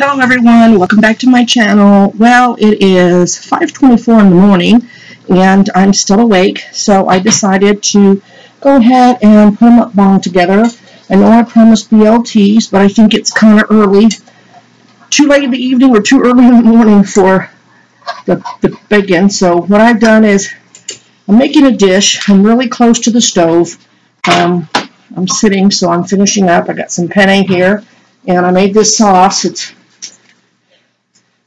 Hello everyone, welcome back to my channel. Well, it is 5:24 in the morning and I'm still awake, so I decided to go ahead and put a mukbang together. I know I promised BLTs, but I think it's kind of early. Too late in the evening or too early in the morning for the bacon. So what I've done is I'm making a dish. I'm really close to the stove. I'm sitting, so I'm finishing up. I got some penne here, and I made this sauce. It's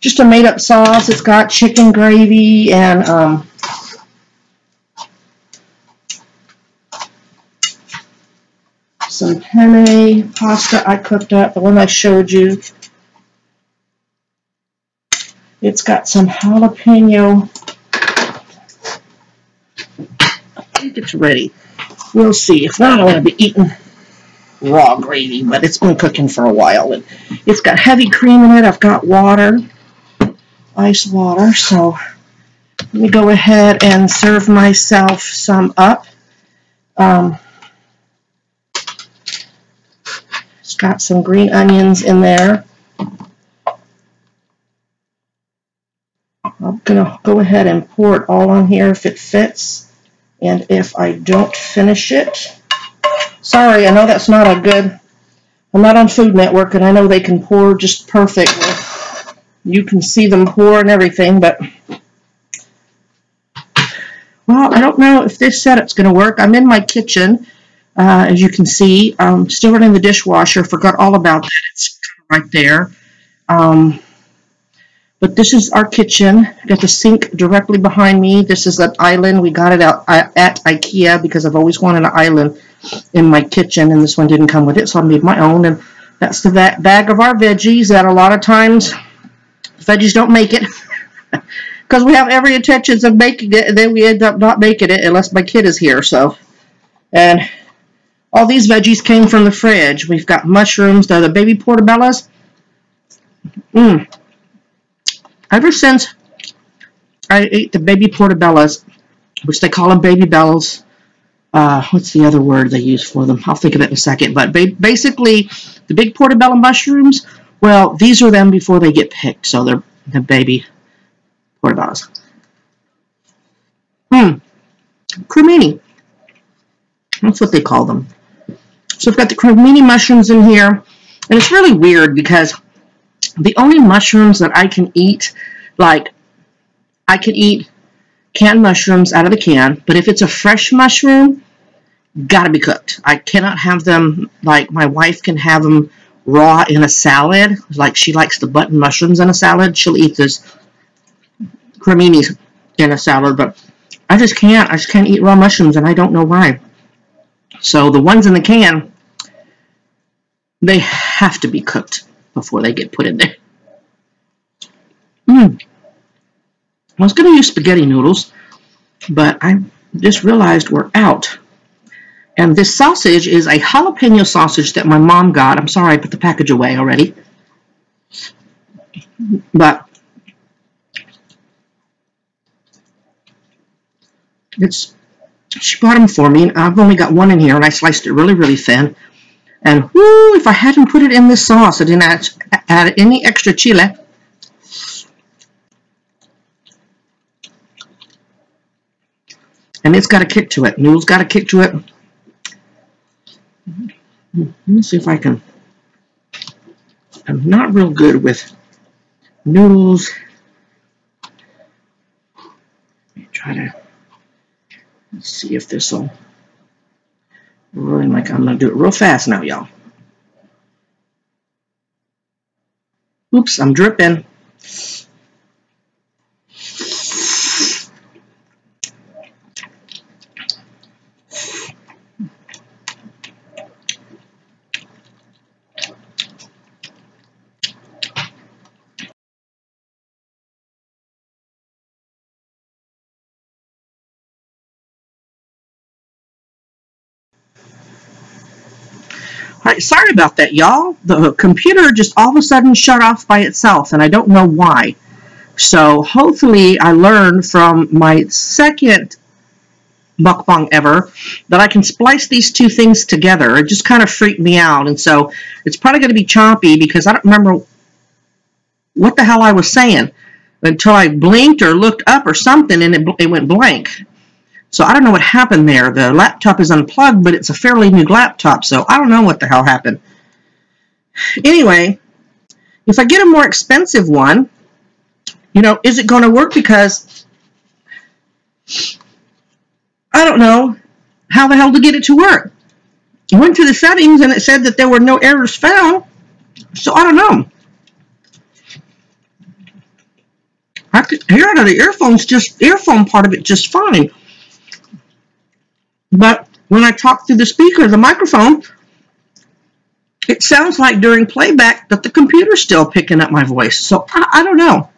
just a made-up sauce. It's got chicken gravy and some penne pasta I cooked up, the one I showed you. It's got some jalapeno. I think it's ready. We'll see. If not, I'm going to be eating raw gravy, but it's been cooking for a while. And it's got heavy cream in it. I've got water, ice water. So let me go ahead and serve myself some up. It's got some green onions in there. I'm going to go ahead and pour it all on here if it fits. And if I don't finish it, sorry, I know that's not a good, I'm not on Food Network, and I know they can pour just perfectly. You can see them pour and everything, but, well, I don't know if this setup's going to work. I'm in my kitchen, as you can see. I'm still running the dishwasher. Forgot all about that. It's right there. But this is our kitchen. I got the sink directly behind me. This is an island. We got it out at IKEA because I've always wanted an island in my kitchen, and this one didn't come with it, so I made my own. And that's the bag of our veggies that a lot of times veggies don't make it because we have every intentions of making it, and then we end up not making it unless my kid is here. So, and all these veggies came from the fridge. We've got mushrooms. They're the baby portobellos. Ever since I ate the baby portobellos, which they call them baby bells, what's the other word they use for them? I'll think of it in a second. But basically, the big portobello mushrooms, well, these are them before they get picked. So they're the baby portobellos. Cremini. That's what they call them. So I've got the cremini mushrooms in here. And it's really weird because the only mushrooms that I can eat, like, I can eat canned mushrooms out of the can, but if it's a fresh mushroom, gotta be cooked. I cannot have them, like, my wife can have them raw in a salad. Like, she likes the button mushrooms in a salad. She'll eat this creminis in a salad, but I just can't. I just can't eat raw mushrooms, and I don't know why. So the ones in the can, they have to be cooked before they get put in there. I was going to use spaghetti noodles, but I just realized we're out. And this sausage is a jalapeno sausage that my mom got. I'm sorry, I put the package away already. But she bought them for me, and I've only got one in here, and I sliced it really, really thin. And whoo, if I hadn't put it in this sauce, I didn't add any extra chile. And it's got a kick to it. Noodles got a kick to it. Let me see if I can. I'm not real good with noodles. Let me try to see if this will. Really, like, I'm going to do it real fast now, y'all. Oops, I'm dripping. Alright, sorry about that, y'all. The computer just all of a sudden shut off by itself, and I don't know why. So hopefully I learned from my second mukbang ever that I can splice these two things together. It just kind of freaked me out, and so it's probably going to be choppy because I don't remember what the hell I was saying until I blinked or looked up or something, and it went blank. So I don't know what happened there. The laptop is unplugged, but it's a fairly new laptop, so I don't know what the hell happened. Anyway, if I get a more expensive one, you know, is it going to work? Because I don't know how the hell to get it to work. I went to the settings and it said that there were no errors found. So I don't know. I could hear out of the earphone part of it just fine. But when I talk through the speaker, the microphone, it sounds like during playback that the computer's still picking up my voice. So I don't know.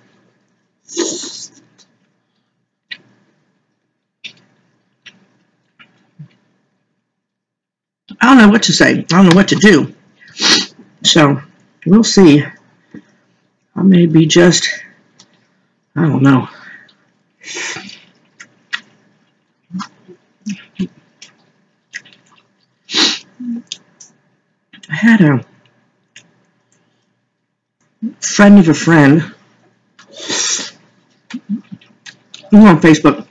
I don't know what to say. I don't know what to do. So we'll see. I may be just, I don't know. I had a friend of a friend on Facebook.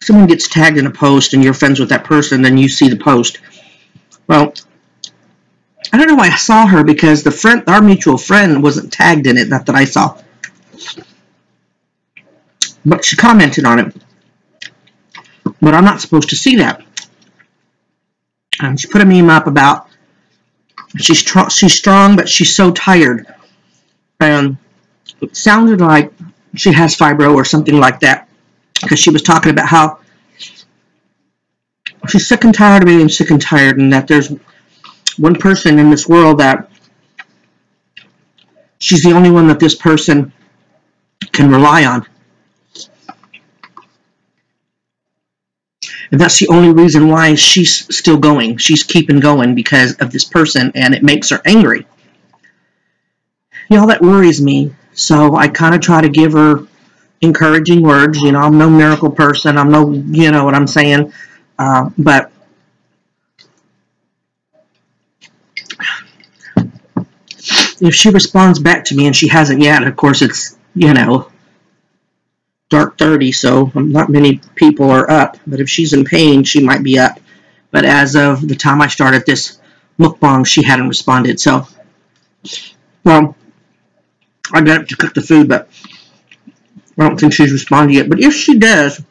Someone gets tagged in a post and you're friends with that person, then you see the post. Well, I don't know why I saw her, because our mutual friend wasn't tagged in it, not that I saw. But she commented on it. But I'm not supposed to see that. And she put a meme up about she's strong, but she's so tired. And it sounded like she has fibro or something like that, because she was talking about how she's sick and tired of being sick and tired, and that there's one person in this world that she's the only one that this person can rely on. And that's the only reason why she's still going. She's keeping going because of this person, and it makes her angry. You know, that worries me. So I kind of try to give her encouraging words. You know, I'm no miracle person. I'm no, you know what I'm saying. But if she responds back to me, and she hasn't yet, of course, it's, you know, dark 30, so not many people are up. But if she's in pain, she might be up. But as of the time I started this mukbang, she hadn't responded. So, well, I got up to cook the food, but I don't think she's responded yet. But if she does,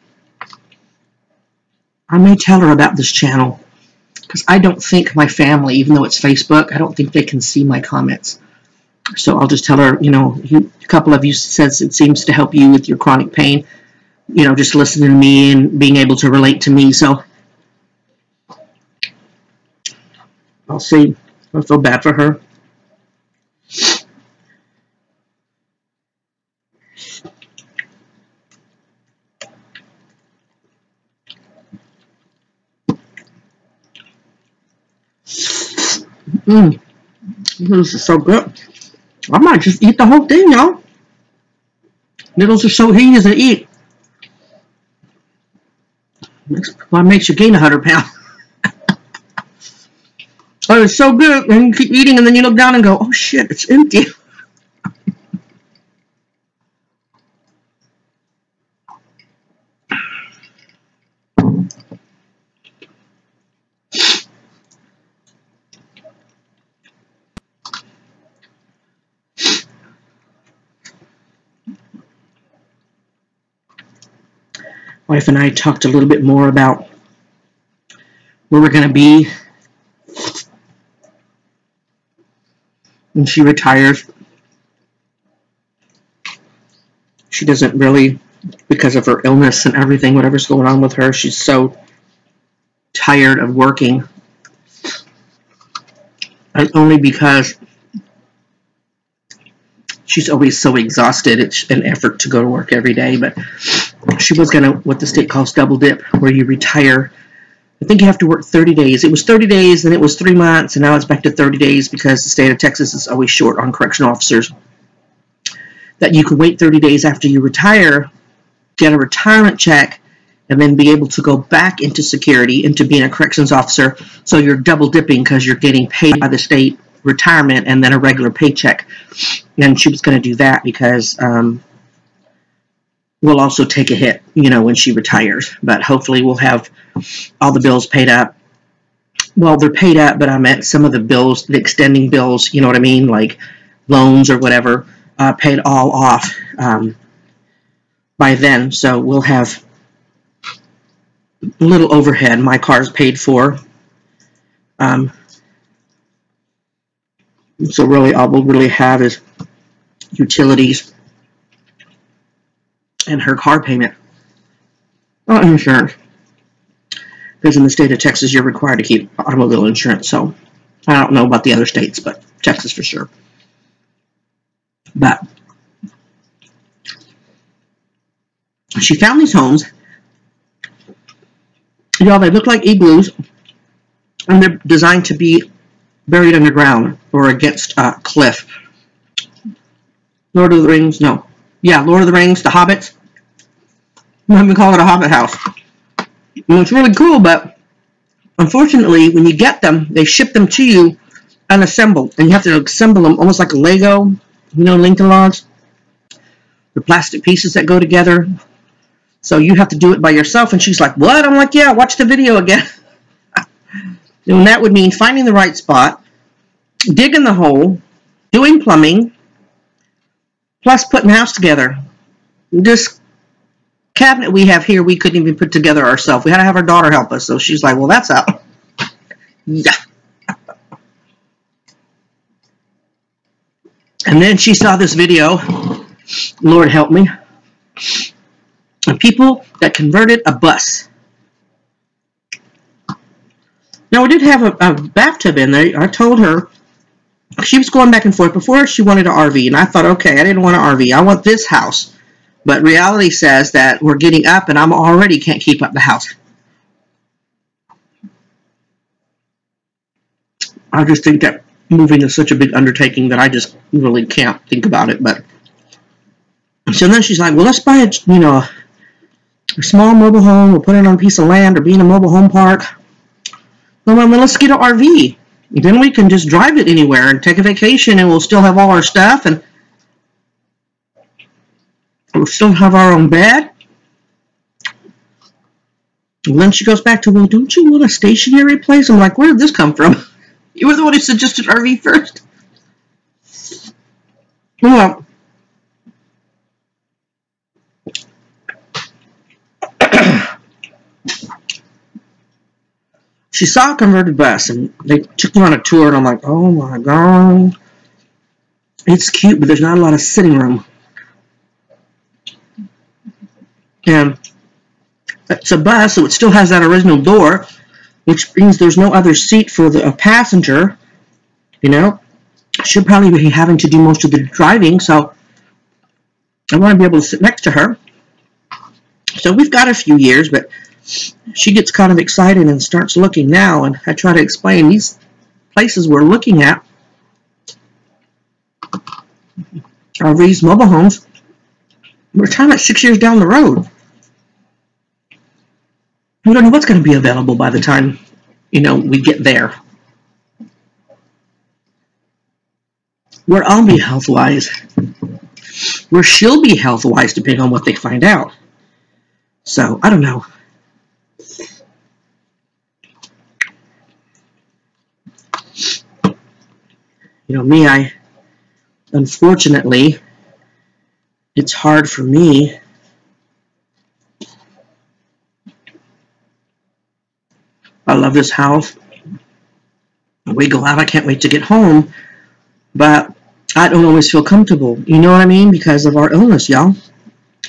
I may tell her about this channel, because I don't think my family, even though it's Facebook, I don't think they can see my comments. So I'll just tell her, you know, a couple of you says it seems to help you with your chronic pain, you know, just listening to me and being able to relate to me. So I'll see. I feel bad for her. This is so good. I might just eat the whole thing, y'all. Noodles are so easy to eat. Well, it makes you gain 100 pounds. Oh, it's so good. And you keep eating, and then you look down and go, oh shit, it's empty. Wife and I talked a little bit more about where we're going to be when she retires. She doesn't really, because of her illness and everything, whatever's going on with her, she's so tired of working. And only because she's always so exhausted. It's an effort to go to work every day, but she was going to, what the state calls double dip, where you retire. I think you have to work 30 days. It was 30 days, then it was 3 months, and now it's back to 30 days because the state of Texas is always short on correctional officers. That you can wait 30 days after you retire, get a retirement check, and then be able to go back into security, into being a corrections officer. So you're double dipping because you're getting paid by the state retirement and then a regular paycheck. And she was going to do that because we'll also take a hit, when she retires. But hopefully we'll have all the bills paid up. Well, they're paid up, but I meant some of the bills, the extending bills, you know what I mean, like loans or whatever, paid all off by then. So we'll have a little overhead. My car's paid for. So really all we'll really have is utilities and her car payment. Oh, insurance. Because in the state of Texas, you're required to keep automobile insurance. So I don't know about the other states, but Texas for sure. But she found these homes. Y'all, they look like igloos. And they're designed to be buried underground or against a cliff. Lord of the Rings, no. Yeah, Lord of the Rings, the Hobbits. Let me call it a Hobbit house. And it's really cool, but unfortunately, when you get them, they ship them to you unassembled. And you have to assemble them almost like a Lego, Lincoln Logs. The plastic pieces that go together. So you have to do it by yourself. And she's like, what? I'm like, yeah, watch the video again. And that would mean finding the right spot, digging the hole, doing plumbing, plus putting the house together. This cabinet we have here, we couldn't even put together ourselves. We had to have our daughter help us. So she's like, well, that's out. Yeah. And then she saw this video, Lord help me, of people that converted a bus. Now, we did have a bathtub in there. I told her, she was going back and forth. Before, she wanted an RV, and I thought, okay, I didn't want an RV. I want this house. But reality says that we're getting up, and I'm already can't keep up the house. I just think that moving is such a big undertaking that I just really can't think about it. But so then she's like, well, let's buy a small mobile home. We'll put it on a piece of land or be in a mobile home park. Well, let's get an RV. Then we can just drive it anywhere and take a vacation, and we'll still have all our stuff, and we'll still have our own bed. And then she goes back to, well, don't you want a stationary place? I'm like, where did this come from? You were the one who suggested RV first. Well, she saw a converted bus, and they took me on a tour, and I'm like, oh my God. It's cute, but there's not a lot of sitting room. And it's a bus, so it still has that original door, which means there's no other seat for a passenger. She'll probably be having to do most of the driving, so I want to be able to sit next to her. So we've got a few years, but she gets kind of excited and starts looking now, and I try to explain these places we're looking at are these mobile homes. We're talking about 6 years down the road. We don't know what's going to be available by the time, we get there. Where I'll be health-wise. Where she'll be health-wise, depending on what they find out. So, I don't know. Me, unfortunately, it's hard for me I love this house. We go out, I can't wait to get home, but I don't always feel comfortable, you know what I mean, because of our illness, y'all.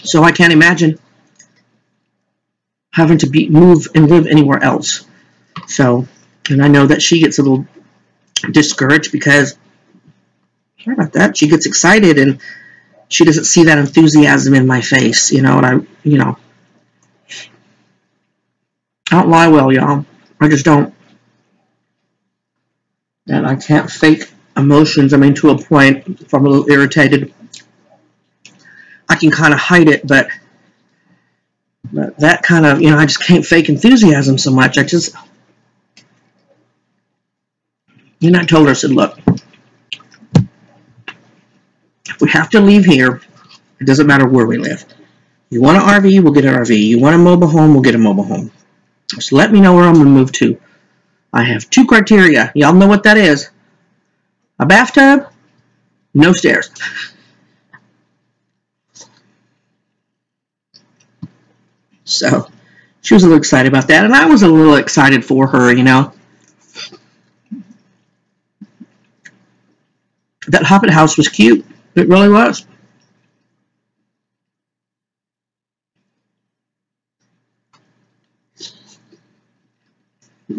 So I can't imagine having to move and live anywhere else. So, and I know that she gets a little discouraged because, sorry about that, she gets excited and she doesn't see that enthusiasm in my face, and I don't lie well, y'all. I just don't. And I can't fake emotions. I mean, to a point, if I'm a little irritated, I can kind of hide it, but that kind of, I just can't fake enthusiasm so much. And I told her, I said, look, If we have to leave here, it doesn't matter where we live. You want an RV, we'll get an RV. You want a mobile home, we'll get a mobile home. So let me know where I'm going to move to. I have 2 criteria. Y'all know what that is. A bathtub, no stairs. So she was a little excited about that, and I was a little excited for her, you know. That Hobbit house was cute. It really was.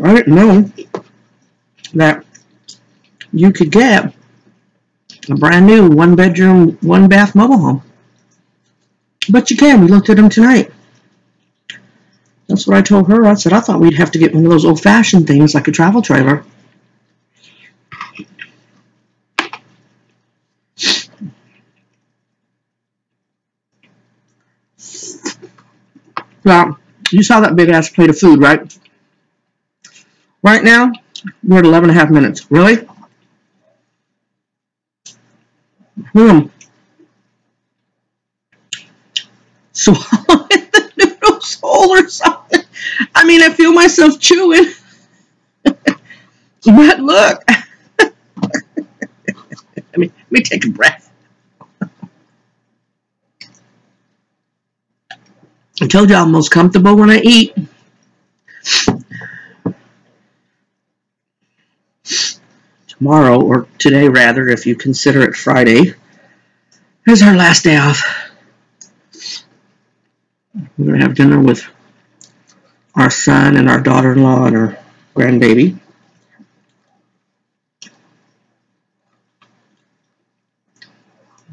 I didn't know that you could get a brand new 1-bedroom, 1-bath mobile home. But you can. We looked at them tonight. That's what I told her. I said, I thought we'd have to get one of those old-fashioned things like a travel trailer. Now, you saw that big-ass plate of food, right? Right now, we're at 11.5 minutes. Really? Swallow the noodles whole or something. I mean, I feel myself chewing. But look. Let me take a breath. I told you I'm most comfortable when I eat. Tomorrow, or today rather, if you consider it Friday, is our last day off. We're going to have dinner with our son and our daughter-in-law and our grandbaby.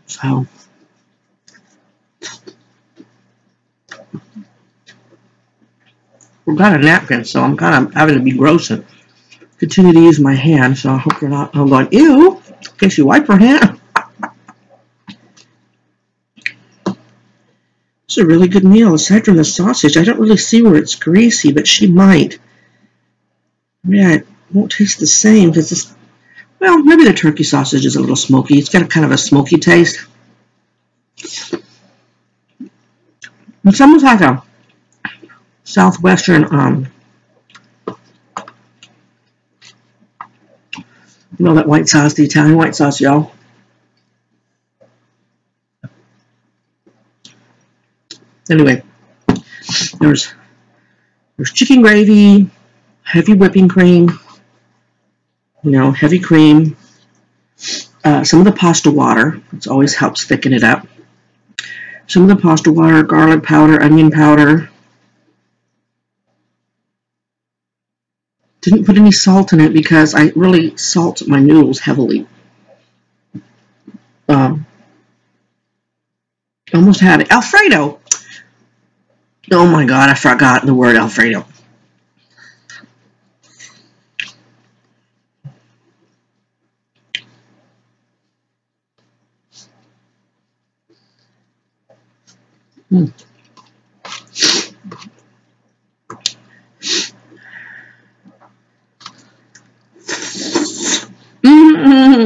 So, we've got a napkin, so I'm kind of having to be gross and continue to use my hand, so I hope you're not, I'm going, ew, in case you wipe her hand. It's a really good meal, aside from the sausage. I don't really see where it's greasy, but she might. Yeah, it won't taste the same, because it's, well, maybe the turkey sausage is a little smoky. It's got kind of a smoky taste. It's almost like a southwestern, you know, that white sauce, the Italian white sauce, y'all. Anyway, there's chicken gravy, heavy whipping cream, you know, heavy cream, some of the pasta water, which always helps thicken it up. Some of the pasta water, garlic powder, onion powder. Didn't put any salt in it because I really salt my noodles heavily. Almost had it. Alfredo! Oh my god, I forgot the word Alfredo.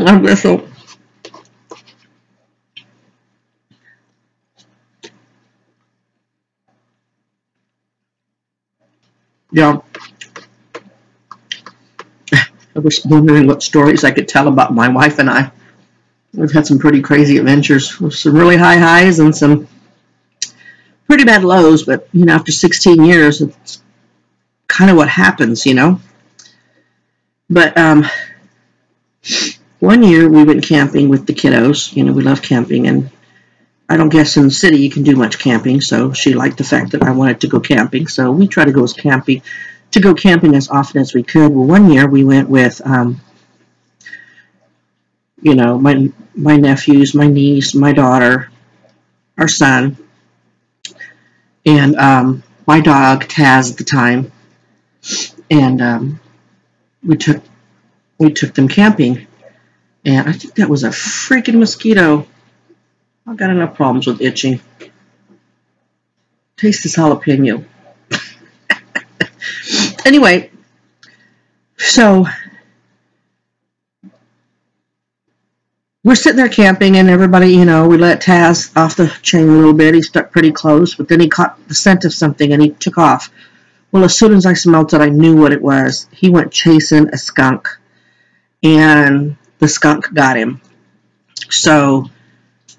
I whistle. Yeah. I was wondering what stories I could tell about my wife and I. We've had some pretty crazy adventures with some really high highs and some pretty bad lows, but, you know, after 16 years, it's kind of what happens, you know. But one year we went camping with the kiddos. You know, we love camping, and I don't guess in the city you can do much camping, so she liked the fact that I wanted to go camping, so we try to go camping as often as we could. Well, one year we went with, you know, my nephews, my niece, my daughter, our son, and my dog, Taz, at the time, and we took them camping, and I think that was a freaking mosquito. I've got enough problems with itching. Taste this jalapeno. Anyway, so we're sitting there camping, and everybody, you know, we let Taz off the chain a little bit. He stuck pretty close, but then he caught the scent of something, and he took off. Well, as soon as I smelt it, I knew what it was. He went chasing a skunk, and the skunk got him. So,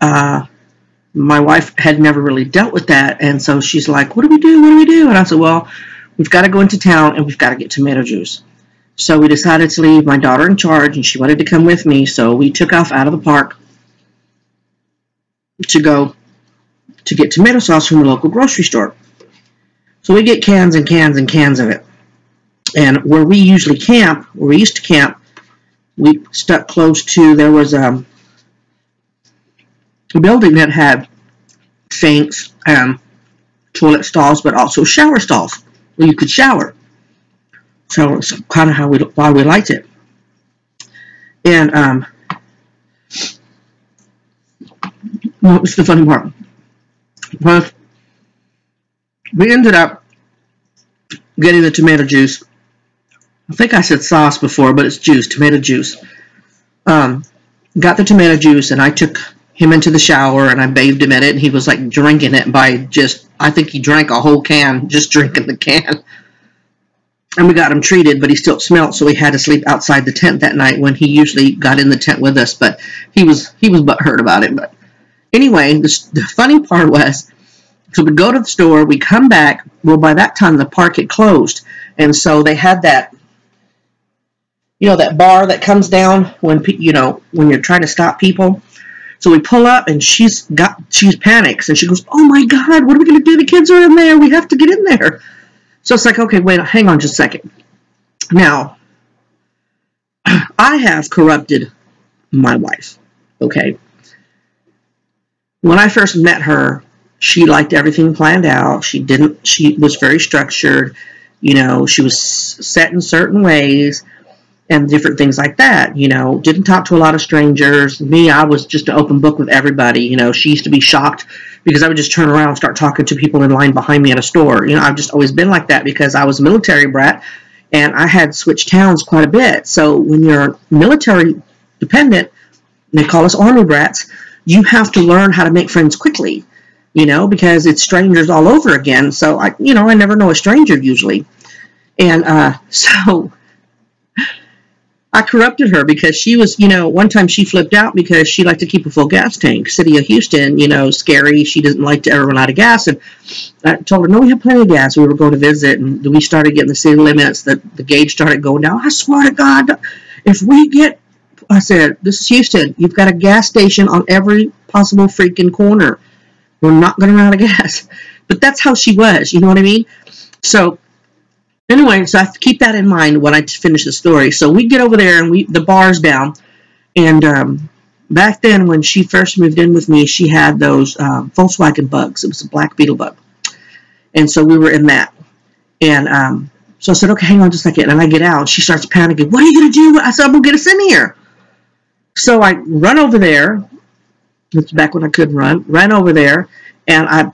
my wife had never really dealt with that, and so she's like, what do we do? What do we do? And I said, well, we've got to go into town, and we've got to get tomato juice. So we decided to leave my daughter in charge, and she wanted to come with me, so we took off out of the park to go to get tomato sauce from the local grocery store. So we get cans and cans and cans of it. And where we usually camp, where we used to camp, we stuck close to, there was a building that had sinks and toilet stalls, but also shower stalls where you could shower. So it's kind of why we liked it. And well, it's the funny part. Well, we ended up getting the tomato juice. I think I said sauce before, but it's juice, tomato juice. Got the tomato juice, and I took him into the shower, and I bathed him in it, and he was like drinking it I think he drank a whole can, just drinking the can. And we got him treated, but he still smelled, so we had to sleep outside the tent that night when he usually got in the tent with us, but he was butthurt about it. But anyway, the funny part was, so we go to the store, we come back, well, by that time the park had closed, and so they had that, you know, that bar that comes down when you're trying to stop people. So we pull up, and she panics, and she goes, oh my God, what are we going to do? The kids are in there. We have to get in there. So it's like, okay, wait, hang on just a second. Now, I have corrupted my wife, okay? When I first met her, she liked everything planned out. She was very structured. You know, she was set in certain ways and different things like that. You know, didn't talk to a lot of strangers. Me, I was just an open book with everybody. You know, she used to be shocked because I would just turn around and start talking to people in line behind me at a store. You know, I've just always been like that because I was a military brat, and I had switched towns quite a bit. So when you're military dependent, they call us army brats, you have to learn how to make friends quickly, you know, because it's strangers all over again. So, I never know a stranger usually. And so I corrupted her because she was, one time she flipped out because she liked to keep a full gas tank. City of Houston, scary. She doesn't like to ever run out of gas. And I told her, no, we have plenty of gas. We were going to visit, and we started getting the city limits. The gauge started going down. I swear to God, I said, this is Houston. You've got a gas station on every possible freaking corner. We're not going to run out of gas. But that's how she was. You know what I mean? So anyway, so I have to keep that in mind when I finish the story. So we get over there, and the bar's down. And back then, when she first moved in with me, she had those Volkswagen bugs. It was a black beetle bug. And so we were in that. And so I said, okay, hang on just a second. And I get out. She starts panicking. What are you going to do? I said, I'm going to get us in here. So I run over there. It's back when I could ran over there. And I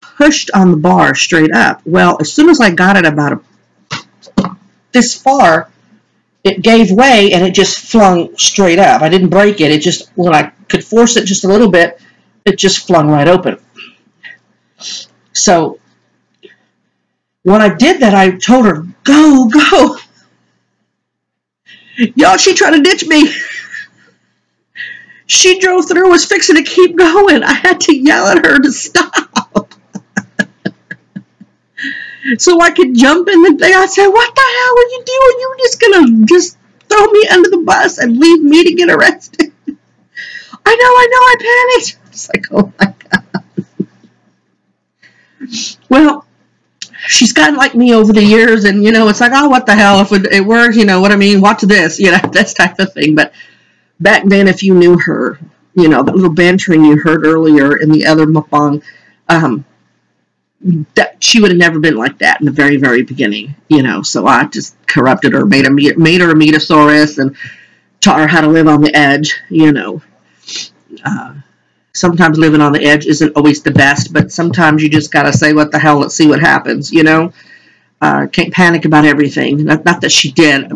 pushed on the bar straight up. Well, as soon as I got it about this far, it gave way, and it just flung straight up. I didn't break it. It just, when I could force it just a little bit, it just flung right open. So when I did that, I told her, go, go. Y'all, she tried to ditch me. She drove through, was fixing to keep going. I had to yell at her to stop. So I could jump in the thing. I said, what the hell are you doing? You were just going to throw me under the bus and leave me to get arrested. I know, I panicked. I was like, oh my God. Well, she's gotten like me over the years, and, it's like, oh, what the hell, if it works, you know what I mean? Watch this, this type of thing. But back then, if you knew her, that little bantering you heard earlier in the other mukbang, that she would have never been like that in the very, very beginning, so I just corrupted her, made her a metasaurus, and taught her how to live on the edge. Sometimes living on the edge isn't always the best, but sometimes you just gotta say, what the hell, let's see what happens. Can't panic about everything. Not that she did.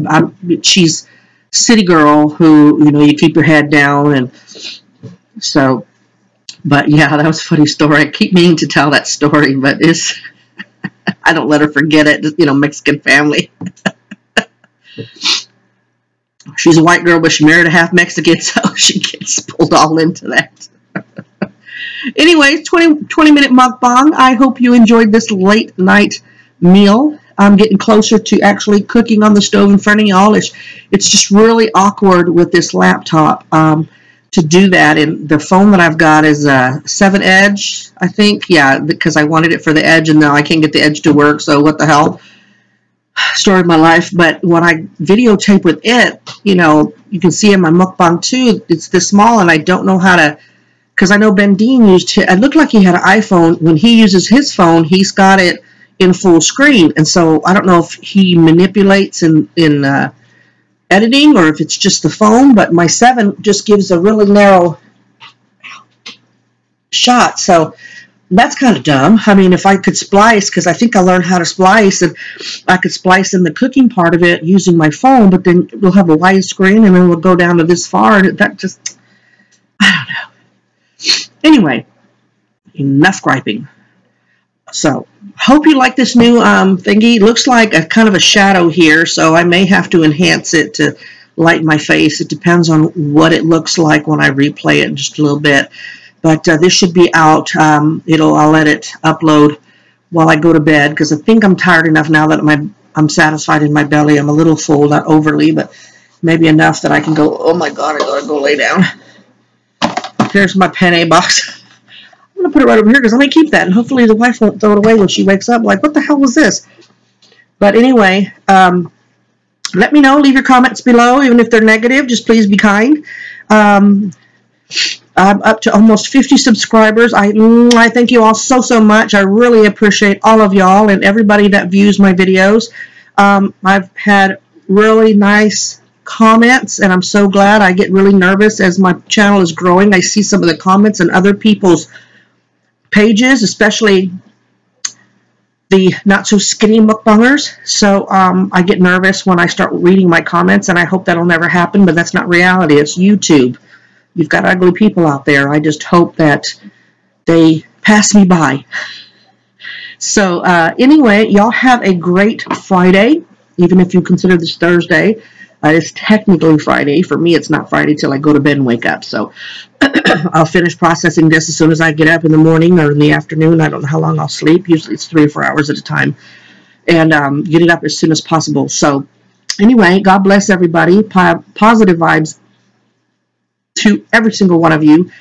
She's city girl who, you keep your head down. And so, but yeah, that was a funny story. I keep meaning to tell that story, but I don't let her forget it. Just, Mexican family. She's a white girl, but she married a half Mexican, so she gets pulled all into that. Anyways, 20-minute mukbang. I hope you enjoyed this late night meal. I'm getting closer to actually cooking on the stove in front of y'all. It's just really awkward with this laptop to do that. And the phone that I've got is a 7 Edge, I think. Yeah, because I wanted it for the Edge, and now I can't get the Edge to work, so what the hell? Story of my life. But when I videotape with it, you can see in my mukbang too, it's this small, and I don't know how to, because I know Ben Dean it looked like he had an iPhone. When he uses his phone, he's got it in full screen, and so I don't know if he manipulates in editing or if it's just the phone, but my 7 just gives a really narrow shot, so that's kind of dumb. I mean, if I could splice, because I think I learned how to splice, and I could splice in the cooking part of it using my phone, but then we'll have a wide screen, and then we'll go down to this far, and that just, I don't know. Anyway, enough griping. So, hope you like this new thingy. Looks like a kind of a shadow here, so I may have to enhance it to lighten my face. It depends on what it looks like when I replay it just a little bit. But this should be out. I'll let it upload while I go to bed, because I think I'm tired enough now that I'm satisfied in my belly. I'm a little full, not overly, but maybe enough that I can go, oh my God, I gotta go lay down. Here's my penne box. I'm going to put it right over here because I'm going to keep that, and hopefully the wife won't throw it away when she wakes up like, what the hell was this? But anyway, let me know. Leave your comments below, even if they're negative. Just please be kind. I'm up to almost 50 subscribers. I thank you all so much. I really appreciate all of y'all and everybody that views my videos. I've had really nice comments, and I'm so glad. I get really nervous as my channel is growing. I see some of the comments in other people's pages, especially the not so skinny mukbangers. So I get nervous when I start reading my comments, and I hope that'll never happen, but that's not reality. It's YouTube. You've got ugly people out there. I just hope that they pass me by. So anyway, y'all have a great Friday, even if you consider this Thursday. It's technically Friday. For me, it's not Friday till I go to bed and wake up. So I'll finish processing this as soon as I get up in the morning or in the afternoon. I don't know how long I'll sleep. Usually it's 3 or 4 hours at a time. And get it up as soon as possible. So anyway, God bless everybody. Positive vibes to every single one of you.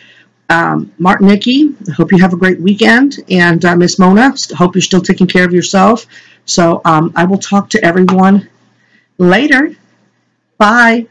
Mark, Nikki, I hope you have a great weekend. And Miss Mona, hope you're still taking care of yourself. So I will talk to everyone later. Bye.